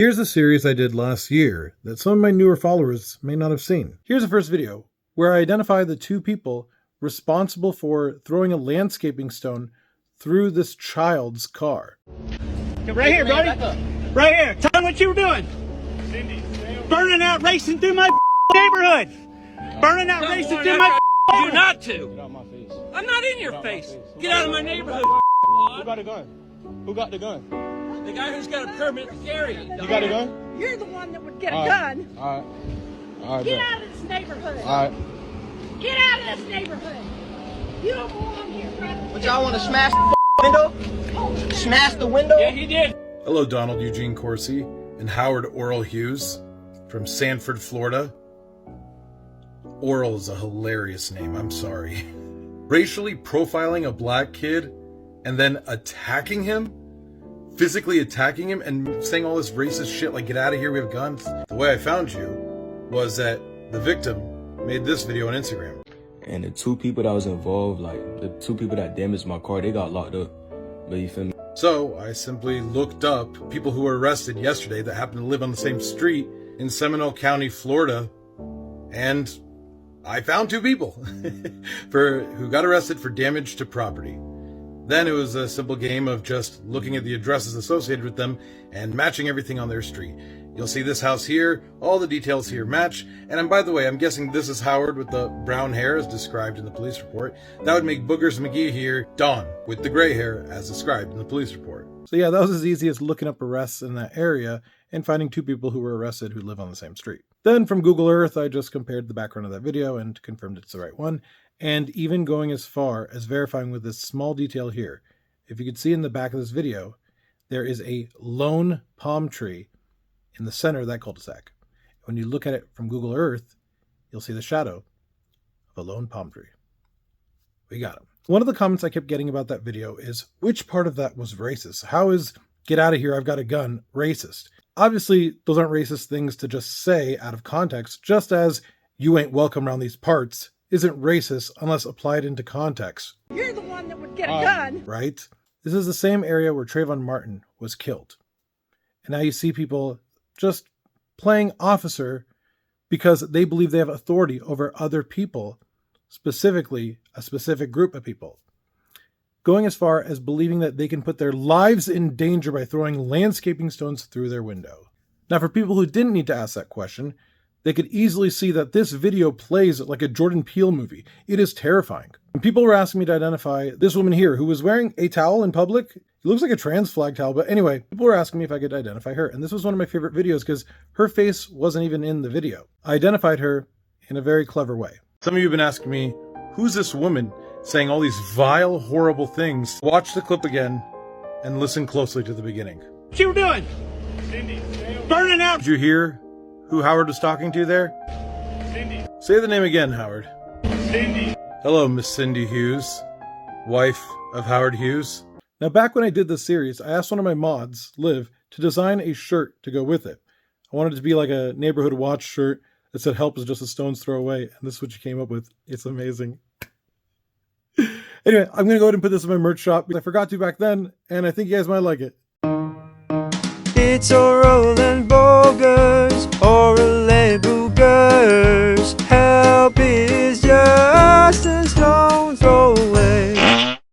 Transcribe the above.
Here's a series I did last year that some of my newer followers may not have seen. Here's the first video where I identify the two people responsible for throwing a landscaping stone through this child's car. Right here, buddy. Right here. Tell them what you were doing. Burning out, racing through my neighborhood. Burning out, racing through my you not to. Get out my face. I'm not in your face. Get out of my neighborhood. Who got a gun? Who got the gun? The guy who's got a permit to carry it. You got a gun? You're the one that would get a gun. All right. Get out of this neighborhood. All right. Get out of this neighborhood. You don't belong here, brother. What, y'all want to smash the window? Smash the window? Yeah, he did. Hello, Donald Eugene Corsi and Howard Oral Hughes from Sanford, Florida. Oral is a hilarious name, I'm sorry. Racially profiling a black kid and then attacking him? Physically attacking him and saying all this racist shit like, get out of here, we have guns. The way I found you was that the victim made this video on Instagram. And the two people that was involved, like the two people that damaged my car, they got locked up. But you feel me? So I simply looked up people who were arrested yesterday that happened to live on the same street in Seminole County, Florida, and I found two people who got arrested for damage to property. Then it was a simple game of just looking at the addresses associated with them and matching everything on their street. You'll see this house here, all the details here match. And by the way, I'm guessing this is Howard with the brown hair as described in the police report. That would make Boogers McGee here Don with the gray hair as described in the police report. So yeah, that was as easy as looking up arrests in that area and finding two people who were arrested who live on the same street. Then from Google Earth, I just compared the background of that video and confirmed it's the right one. And even going as far as verifying with this small detail here. If you could see in the back of this video, there is a lone palm tree in the center of that cul-de-sac. When you look at it from Google Earth, you'll see the shadow of a lone palm tree. We got him. One of the comments I kept getting about that video is, which part of that was racist? How is "get out of here, I've got a gun" racist? Obviously, those aren't racist things to just say out of context, just as "you ain't welcome around these parts" isn't racist unless applied into context. You're the one that would get a gun. Right? This is the same area where Trayvon Martin was killed. And now you see people just playing officer because they believe they have authority over other people, specifically a specific group of people. Going as far as believing that they can put their lives in danger by throwing landscaping stones through their window. Now, for people who didn't need to ask that question, they could easily see that this video plays like a Jordan Peele movie. It is terrifying. And people were asking me to identify this woman here who was wearing a towel in public. It looks like a trans flag towel, but anyway, people were asking me if I could identify her. And this was one of my favorite videos because her face wasn't even in the video. I identified her in a very clever way. Some of you have been asking me, who's this woman saying all these vile, horrible things? Watch the clip again and listen closely to the beginning. What you were doing. Burning out. Did you hear who Howard was talking to there? Cindy. Say the name again, Howard. Cindy. Hello, Miss Cindy Hughes, wife of Howard Hughes. Now, back when I did this series, I asked one of my mods, Liv, to design a shirt to go with it. I wanted it to be like a neighborhood watch shirt that said "help is just a stone's throw away," and this is what she came up with. It's amazing. Anyway, I'm going to go ahead and put this in my merch shop because I forgot to back then, and I think you guys might like it. It's a rolling Boogers or a Boogers. Help is just a stone throw away.